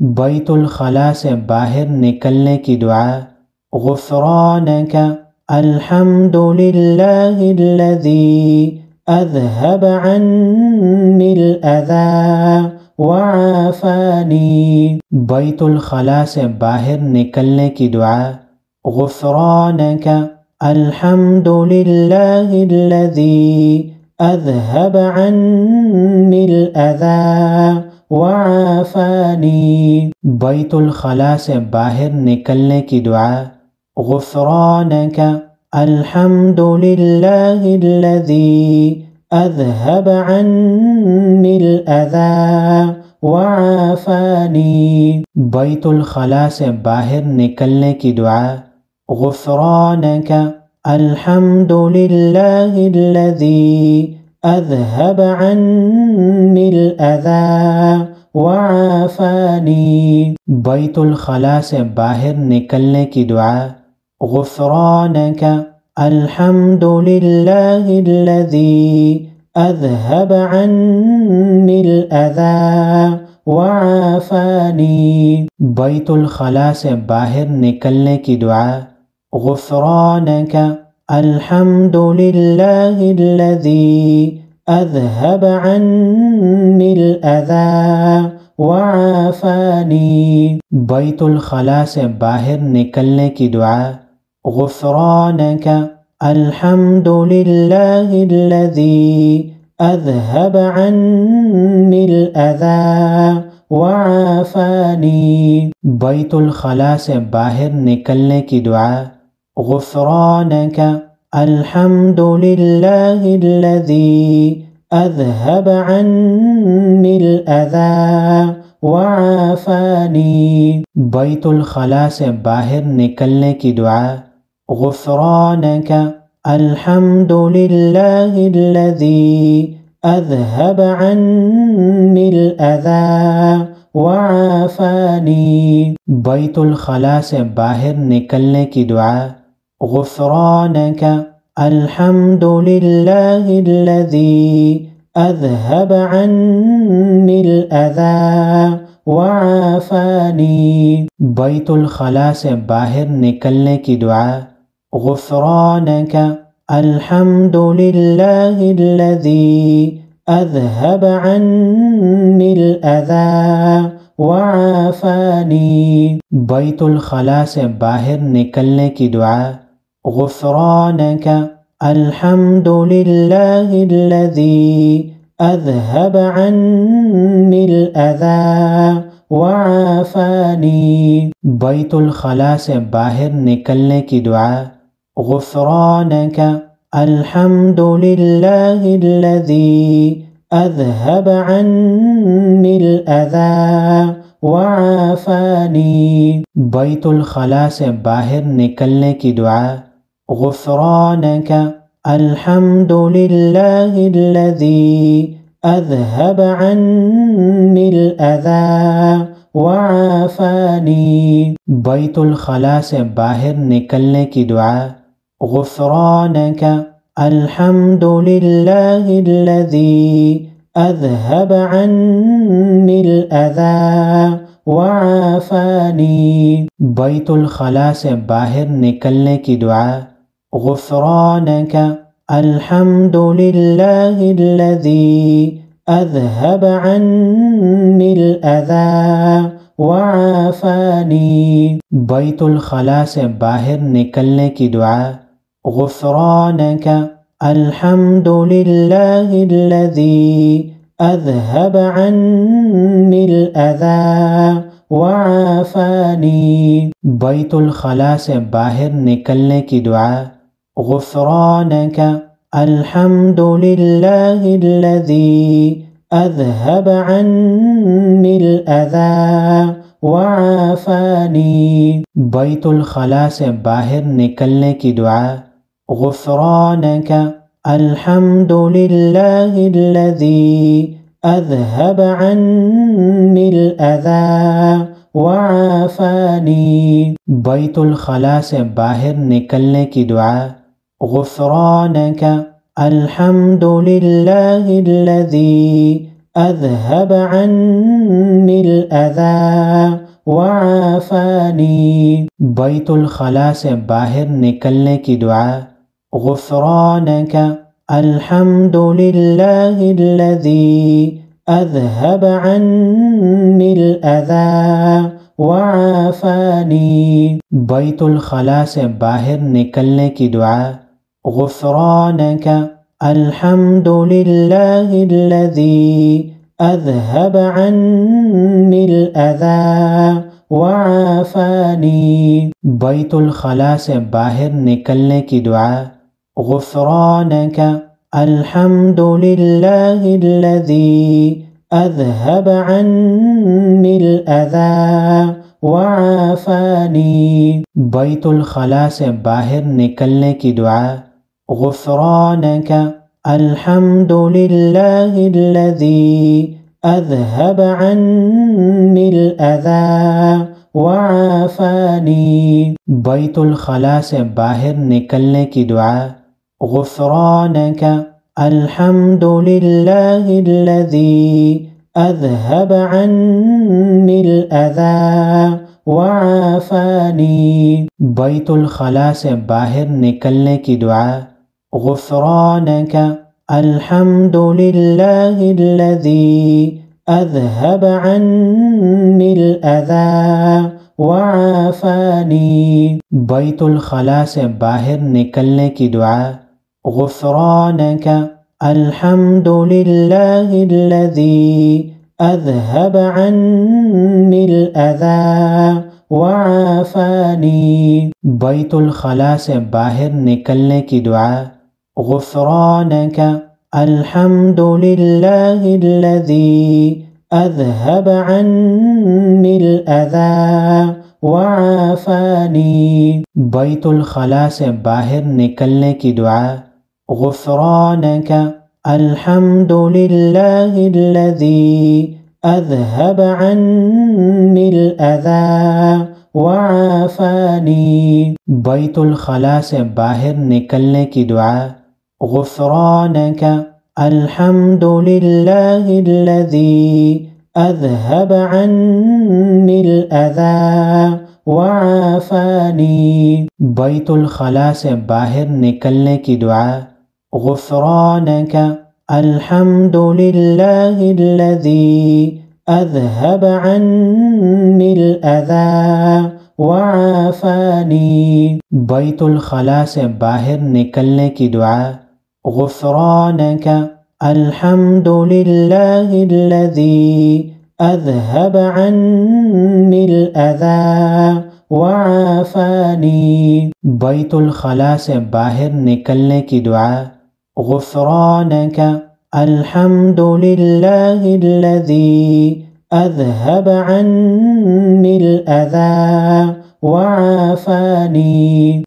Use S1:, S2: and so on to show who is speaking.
S1: بیت الخلاء سے باہر نکلنے کی دعا غفرانک الحمد للہ الذی اذهب عنی الاذی وعافانی۔ بیت الخلاء سے باہر نکلنے کی دعا غفرانک الحمد للہ الذی اذهب عنی الاذی وعافانی۔ بیت الخلاء سے باہر نکلنے کی دعا غفرانک الحمد للہ الذی اذهب عنی الاذی وعافانی۔ بیت الخلاء سے باہر نکلنے کی دعا غفرانک الحمد للہ الذی اذهب عنی الاذی وعافانی۔ بیت الخلاء سے باہر نکلنے کی دعا غفرانک الحمد للہ الذی اذهب عنی الاذی وعافانی۔ بیت الخلاء سے باہر نکلنے کی دعا غفرانک الحمد للہ الذی اذهب عنی الاذی وعافانی۔ بیت الخلاء سے باہر نکلنے کی دعا غفرانک الحمد للہ الذی اذهب عنی الاذی وعافانی۔ بیت الخلاء سے باہر نکلنے کی دعا غفرانک الحمد للہ الذی اذهب عنی الاذی وعافانی۔ بیت الخلاء سے باہر نکلنے کی دعا غفرانک الحمد للہ الذی اذهب عنی الاذی وعافانی۔ بیت الخلاء سے باہر نکلنے کی دعا غفرانک الحمد للہ الذی اذهب عنی الاذی وعافانی۔ بیت الخلاء سے باہر نکلنے کی دعا غفرانک الحمد للہ الذی اذهب عنی الاذی وعافانی۔ بیت الخلاء سے باہر نکلنے کی دعا غفرانک الحمد للہ الذی اذهب عنی الاذی وعافانی۔ بیت الخلاء سے باہر نکلنے کی دعا غفرانک الحمد للہ الذی اذهب عنی الاذی وعافانی۔ بیت الخلاء سے باہر نکلنے کی دعا غفرانک الحمد للہ الذی اذهب عنی الاذی وعافانی۔ بیت الخلاء سے باہر نکلنے کی دعا غفرانک الحمد للہ الذی اذهب عنی الاذی وعافانی۔ بیت الخلاء سے باہر نکلنے کی دعا غفرانک الحمد للہ الذی اذهب عنی الاذی وعافانی۔ بیت الخلاء سے باہر نکلنے کی دعا غفرانک الحمد للہ الذی اذهب عنی الاذی وعافانی۔ بیت الخلاء سے باہر نکلنے کی دعا غفرانک الحمد للہ الذی اذهب عنی الاذی وعافانی۔ بیت الخلاء سے باہر نکلنے کی دعا غفرانک الحمد للہ الذی اذهب عنی الاذی وعافانی۔ بیت الخلاء سے باہر نکلنے کی دعا غفرانک الحمد للہ الذی أذهب عني الأذى وعافاني. بیت الخلاء سے باہر نکلنے کی دعا. غفرانک الحمد للہ الذی أذهب عني الأذى وعافاني. بیت الخلاء سے باہر نکلنے کی دعا. غفرانک الحمد للہ الذی أذهب عني الأذى وعافاني. بیت الخلاء سے باہر نکلنے کی دعا. غفرانک الحمد للہ الذی أذهب عني الأذى وعافاني. بیت الخلاء سے باہر نکلنے کی دعا. غفرانک الحمد للہ الذی أذهب عني الأذى وعافاني. بیت الخلاء سے باہر نکلنے کی دعا. غفرانک الحمد للہ الذی أذهب عني الأذى وعافاني. بیت الخلاء سے باہر نکلنے کی دعا. غفرانک الحمد للہ الذی أذهب عني الأذى وعافاني. بیت الخلاء سے باہر نکلنے کی دعا. غفرانک الحمد للہ الذی أذهب عني الأذى وعافاني. بیت الخلاء سے باہر نکلنے کی دعا. غفرانک الحمد للہ الذی أذهب عني الأذى وعافاني. بیت الخلاء سے باہر نکلنے کی دعا. غفرانک الحمد للہ الذی أذهب عني الأذى وعافاني. بیت الخلاء سے باہر نکلنے کی دعا. غفرانک الحمد للہ الذی أذهب عني الأذى وعافاني. بیت الخلاء سے باہر نکلنے کی دعا. غفرانک الحمد للہ الذی أذهب عني الأذى وعافاني. بیت الخلاء سے باہر نکلنے کی دعا. غفرانک الحمد للہ الذی أذهب عني الأذى وعافاني. بیت الخلاء سے باہر نکلنے کی دعا. غفرانک الحمد للہ الذی أذهب عني الأذى وعافاني.